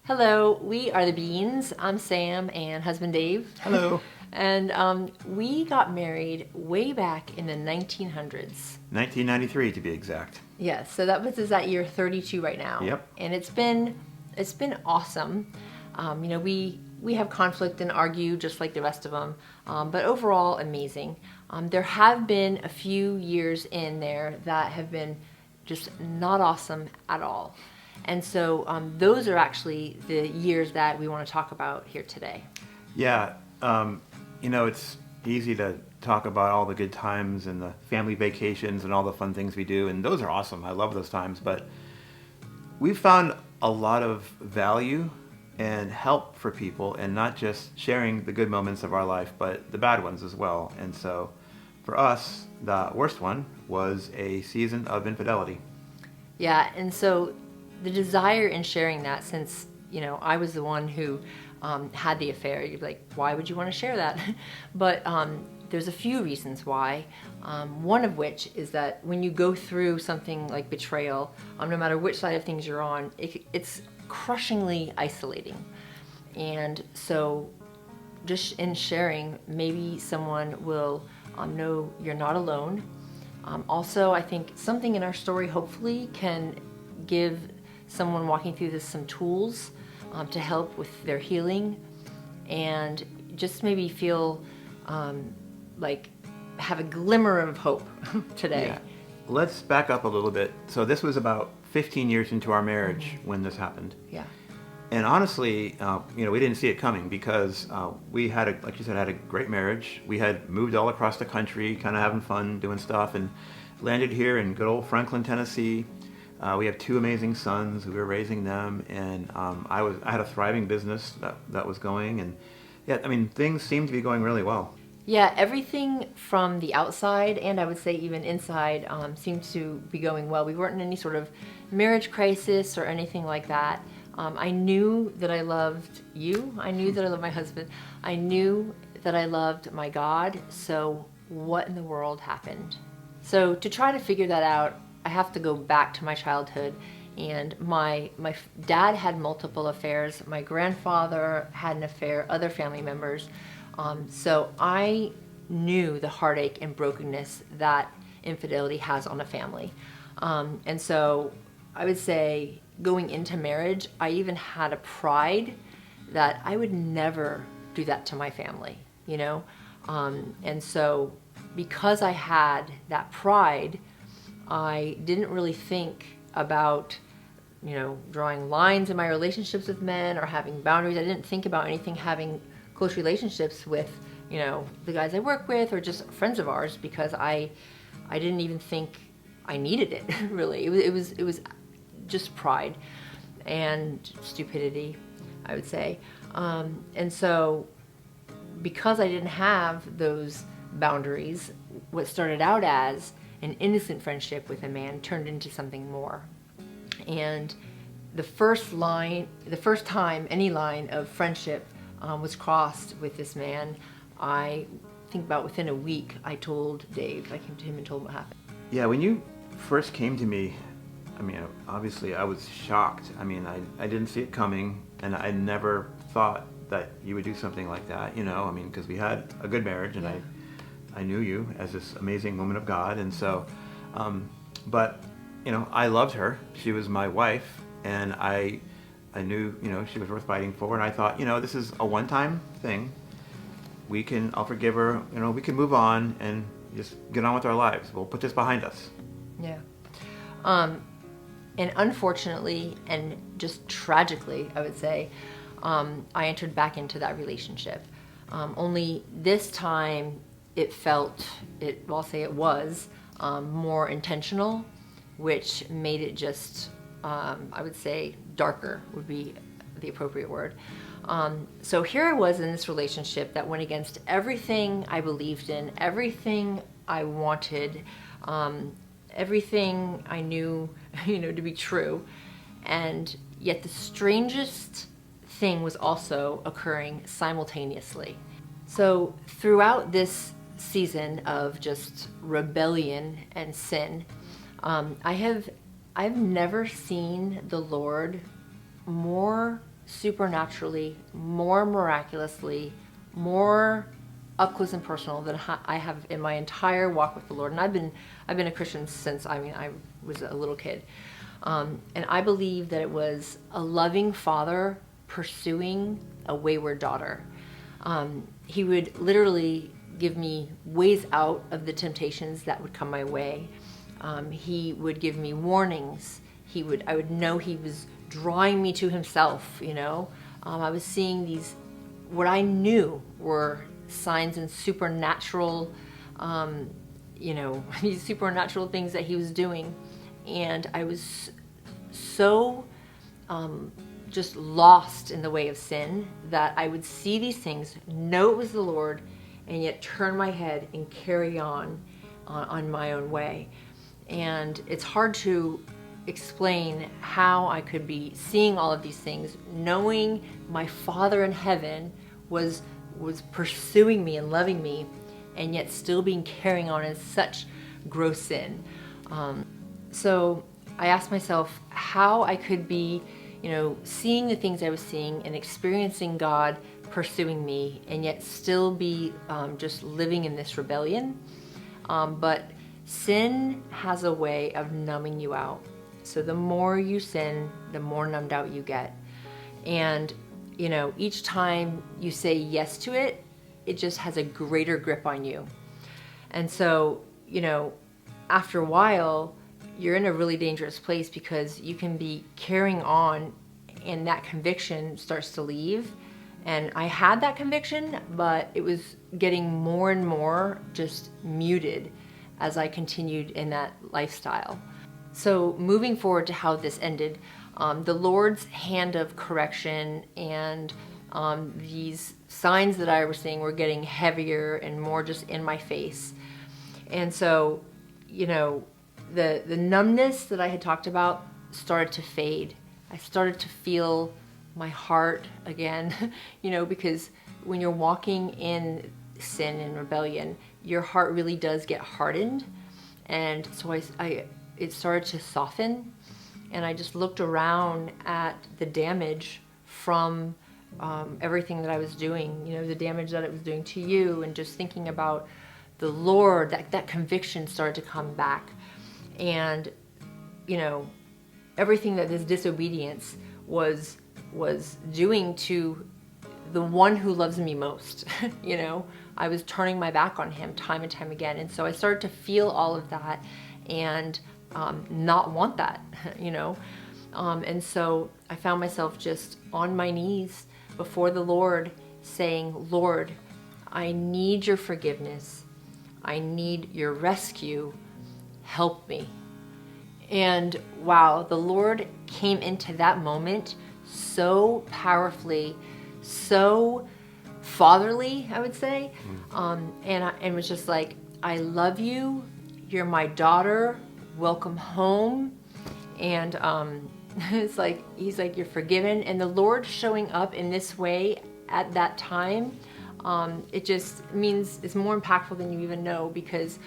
Hello, we are the Beans. I'm Sam and husband Dave. Hello. And we got married way back in the 1900s. 1993 to be exact. Yes, so that puts us at year 32 right now. Yep. And it's been awesome. We have conflict and argue just like the rest of them, but overall amazing. There have been a few years in there that have been just not awesome at all. And so those are actually the years that we want to talk about here today. Yeah, it's easy to talk about all the good times and the family vacations and all the fun things we do, and those are awesome. I love those times, but we've found a lot of value and help for people, and not just sharing the good moments of our life, but the bad ones as well. And so for us, the worst one was a season of infidelity. Yeah, and so the desire in sharing that, since I was the one who had the affair, you'd be like, why would you want to share that? But there's a few reasons why. One of which is that when you go through something like betrayal, no matter which side of things you're on, it's crushingly isolating. And so just in sharing, maybe someone will know you're not alone. Also, I think something in our story hopefully can give someone walking through this some tools to help with their healing, and just maybe feel like have a glimmer of hope today. Yeah. Let's back up a little bit. So this was about 15 years into our marriage when this happened. Yeah. And honestly, we didn't see it coming because we had, like you said, had a great marriage. We had moved all across the country, kind of having fun, doing stuff, and landed here in good old Franklin, Tennessee. We have two amazing sons. We were raising them, and I had a thriving business that was going, and things seemed to be going really well. Yeah, everything from the outside, and I would say even inside, seemed to be going well. We weren't in any sort of marriage crisis or anything like that. I knew that I loved you. I knew that I loved my husband. I knew that I loved my God. So what in the world happened? So to try to figure that out, I have to go back to my childhood. And my dad had multiple affairs. My grandfather had an affair, other family members. So I knew the heartache and brokenness that infidelity has on a family. And so I would say going into marriage, I even had a pride that I would never do that to my family, And so because I had that pride, I didn't really think about, drawing lines in my relationships with men or having boundaries. I didn't think about anything having close relationships with, the guys I work with or just friends of ours, because I didn't even think I needed it, really. It was just pride and stupidity, I would say. And so because I didn't have those boundaries, what started out as an innocent friendship with a man turned into something more. And the first time any line of friendship was crossed with this man, I think about within a week, I told Dave. I came to him and told him what happened. Yeah, when you first came to me, obviously I was shocked. I didn't see it coming, and I never thought that you would do something like that, because we had a good marriage, and I knew you as this amazing woman of God, and so, but, I loved her. She was my wife, and I knew, she was worth fighting for, and I thought, this is a one-time thing. I'll forgive her, we can move on and just get on with our lives. We'll put this behind us. Yeah. And unfortunately, and just tragically, I would say, I entered back into that relationship. Only this time it was more intentional, which made it just, I would say, darker would be the appropriate word. So here I was in this relationship that went against everything I believed in, everything I wanted, everything I knew, to be true. And yet the strangest thing was also occurring simultaneously. So throughout this season of just rebellion and sin, I've never seen the Lord more supernaturally, more miraculously, more up close and personal than I have in my entire walk with the Lord. And I've been a Christian since I was a little kid, and I believe that it was a loving father pursuing a wayward daughter. He would literally give me ways out of the temptations that would come my way. He would give me warnings. I would know he was drawing me to himself, you know. I was seeing what I knew were signs and supernatural, these supernatural things that he was doing. And I was so just lost in the way of sin that I would see these things, know it was the Lord, and yet turn my head and carry on my own way. And it's hard to explain how I could be seeing all of these things, knowing my Father in heaven was pursuing me and loving me, and yet still being carrying on in such gross sin. So I asked myself how I could be, seeing the things I was seeing and experiencing God pursuing me, and yet still be just living in this rebellion. But sin has a way of numbing you out. So the more you sin, the more numbed out you get. And, each time you say yes to it, it just has a greater grip on you. And so, after a while, you're in a really dangerous place because you can be carrying on and that conviction starts to leave. And I had that conviction, but it was getting more and more just muted as I continued in that lifestyle. So moving forward to how this ended, the Lord's hand of correction and these signs that I was seeing were getting heavier and more just in my face. And so, the numbness that I had talked about started to fade. I started to feel my heart again, because when you're walking in sin and rebellion, your heart really does get hardened. And so it started to soften, and I just looked around at the damage from everything that I was doing, the damage that it was doing to you, and just thinking about the Lord, that conviction started to come back. And, everything that this disobedience was doing to the one who loves me most, I was turning my back on him time and time again. And so I started to feel all of that and not want that, and so I found myself just on my knees before the Lord saying, Lord, I need your forgiveness. I need your rescue. Help me. And wow, the Lord came into that moment so powerfully, so fatherly, I would say. And was just like, I love you. You're my daughter. Welcome home. And it's like, he's like, you're forgiven. And the Lord showing up in this way at that time, it just means it's more impactful than you even know, because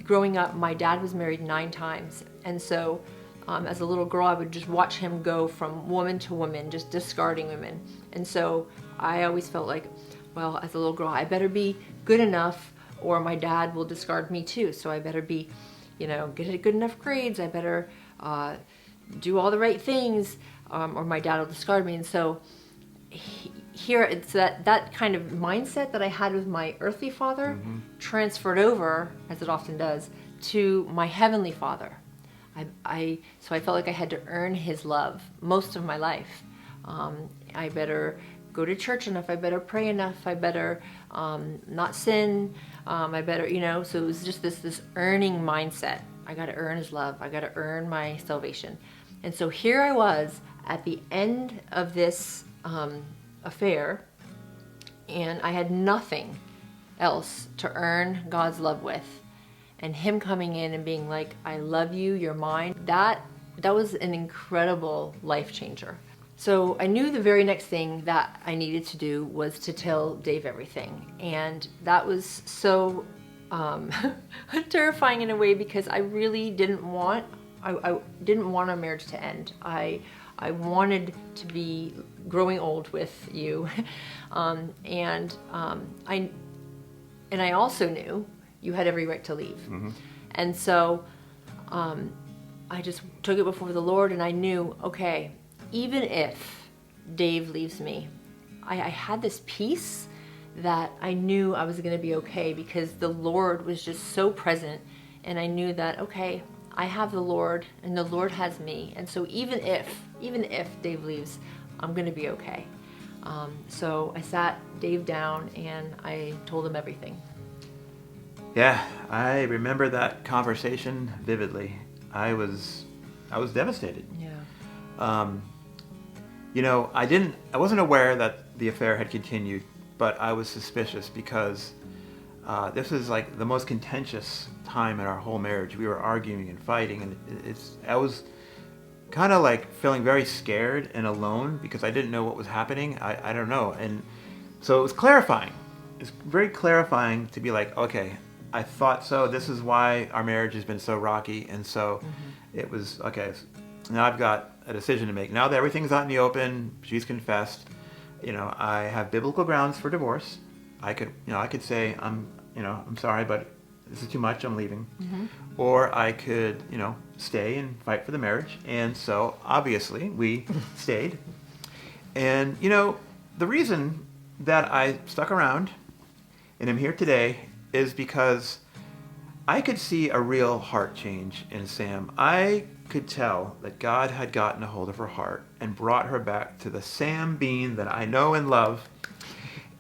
growing up, my dad was married 9 times. And so as a little girl, I would just watch him go from woman to woman, just discarding women. And so I always felt like, well, as a little girl, I better be good enough or my dad will discard me too. So I better be, get good enough grades. I better do all the right things, or my dad will discard me. And so here it's that kind of mindset that I had with my earthly father transferred over, as it often does, to my heavenly Father. So I felt like I had to earn his love most of my life. I better go to church enough. I better pray enough. I better not sin. I better, so it was just this earning mindset. I got to earn his love. I got to earn my salvation. And so here I was at the end of this affair, and I had nothing else to earn God's love with. And him coming in and being like, I love you, you're mine, that was an incredible life changer. So I knew the very next thing that I needed to do was to tell Dave everything. And that was so terrifying in a way, because I really didn't want our marriage to end. I I wanted to be growing old with you. I also knew you had every right to leave. Mm-hmm. And so I just took it before the Lord, and I knew, okay, even if Dave leaves me, I had this peace that I knew I was going to be okay, because the Lord was just so present, and I knew that, okay, I have the Lord and the Lord has me, and so even if Dave leaves, I'm going to be okay. So I sat Dave down and I told him everything. Yeah, I remember that conversation vividly. I was devastated. Yeah. I wasn't aware that the affair had continued, but I was suspicious because this was like the most contentious time in our whole marriage. We were arguing and fighting, and I was kind of like feeling very scared and alone because I didn't know what was happening. I don't know. And so it was clarifying. It's very clarifying to be like, okay, I thought so. This is why our marriage has been so rocky. And so it was, okay, now I've got a decision to make. Now that everything's out in the open, she's confessed, I have biblical grounds for divorce. I could say, I'm sorry, but this is too much, I'm leaving. Or I could, stay and fight for the marriage. And so obviously we stayed. And, the reason that I stuck around and am here today is because I could see a real heart change in Sam. I could tell that God had gotten a hold of her heart and brought her back to the Sam Bean that I know and love.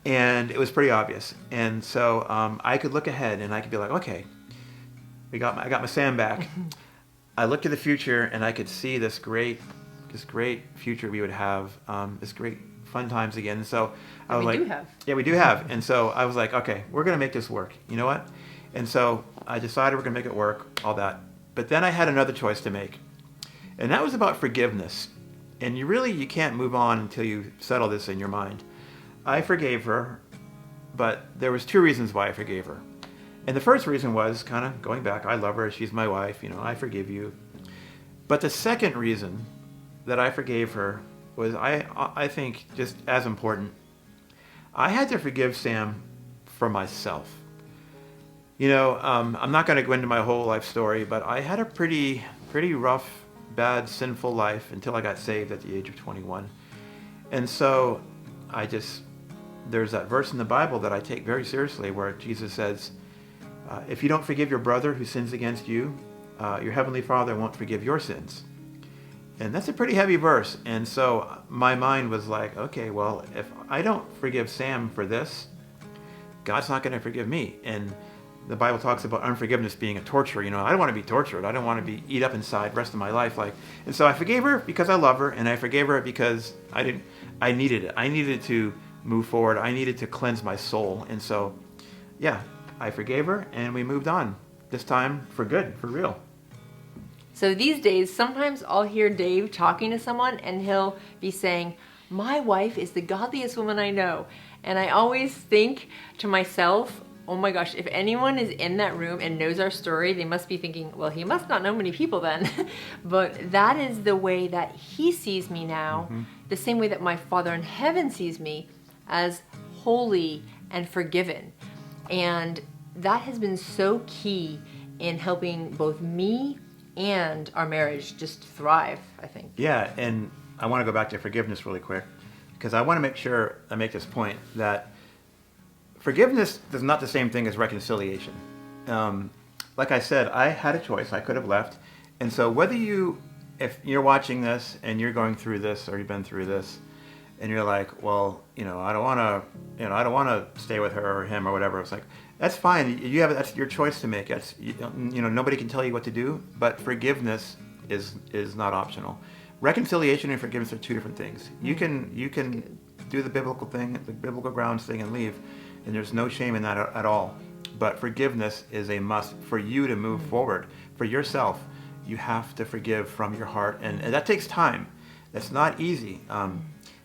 And it was pretty obvious. And so I could look ahead and I could be like, okay, I got my Sam back. I looked to the future and I could see this great future we would have, this great fun times again. And so I was like, yeah, we do have. And so I was like, okay, we're going to make this work. You know what? And so I decided we're going to make it work, all that. But then I had another choice to make. And that was about forgiveness. And you can't move on until you settle this in your mind. I forgave her, but there was two reasons why I forgave her. And the first reason was kind of going back, I love her, she's my wife, I forgive you. But the second reason that I forgave her was, I think, just as important. I had to forgive Sam for myself. I'm not going to go into my whole life story, but I had a pretty rough, bad, sinful life until I got saved at the age of 21. And so there's that verse in the Bible that I take very seriously where Jesus says, if you don't forgive your brother who sins against you, your heavenly Father won't forgive your sins. And that's a pretty heavy verse. And so my mind was like, okay, well, if I don't forgive Sam for this, God's not going to forgive me. And the Bible talks about unforgiveness being a torture. I don't want to be tortured. I don't want to be eat up inside the rest of my life. And so I forgave her because I love her, and I forgave her because I needed it. I needed to move forward. I needed to cleanse my soul. And so, yeah, I forgave her, and we moved on. This time for good, for real. So these days, sometimes I'll hear Dave talking to someone and he'll be saying, my wife is the godliest woman I know. And I always think to myself, oh my gosh, if anyone is in that room and knows our story, they must be thinking, well, he must not know many people then. But that is the way that he sees me now, the same way that my Father in heaven sees me, as holy and forgiven. And that has been so key in helping both me and our marriage just thrive, I think. Yeah, and I want to go back to forgiveness really quick, because I want to make sure I make this point that forgiveness is not the same thing as reconciliation. Like I said, I had a choice. I could have left. And so if you're watching this and you're going through this or you've been through this, and you're like, well, I don't want to stay with her or him or whatever. It's like, that's fine. That's your choice to make. Nobody can tell you what to do, but forgiveness is not optional. Reconciliation and forgiveness are two different things. You can do the biblical thing, the biblical grounds thing, and leave, and there's no shame in that at all. But forgiveness is a must for you to move forward. For yourself, you have to forgive from your heart, and that takes time. That's not easy.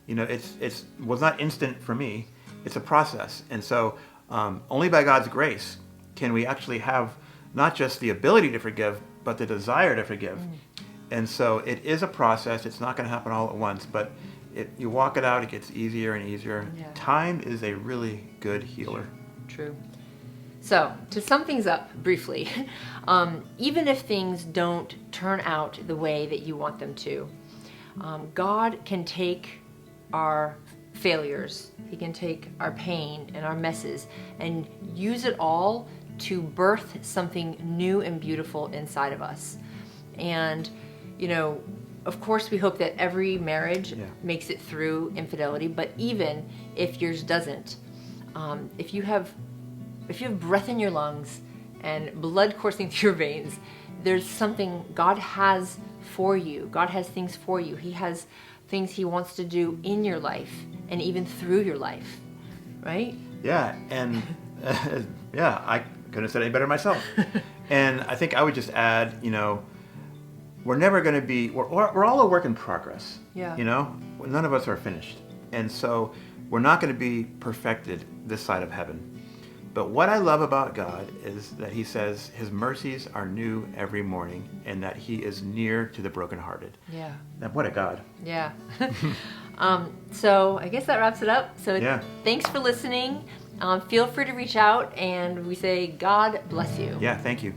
It was not instant for me. It's a process, and so only by God's grace can we actually have not just the ability to forgive, but the desire to forgive. And so it is a process. It's not going to happen all at once, but you walk it out, it gets easier and easier. Yeah. Time is a really good healer. True. So, to sum things up briefly, even if things don't turn out the way that you want them to, God can take our failures, He can take our pain and our messes and use it all to birth something new and beautiful inside of us. And, of course, we hope that every marriage makes it through infidelity, but even if yours doesn't, if you have breath in your lungs and blood coursing through your veins, there's something God has for you. God has things for you. He has things He wants to do in your life and even through your life, right? Yeah, and I couldn't have said any better myself. And I think I would just add, we're never going to be, we're all a work in progress. Yeah. None of us are finished. And so we're not going to be perfected this side of heaven. But what I love about God is that He says His mercies are new every morning and that He is near to the brokenhearted. Yeah. Now, what a God. Yeah. So I guess that wraps it up. So Thanks for listening. Feel free to reach out, and we say God bless you. Yeah, thank you.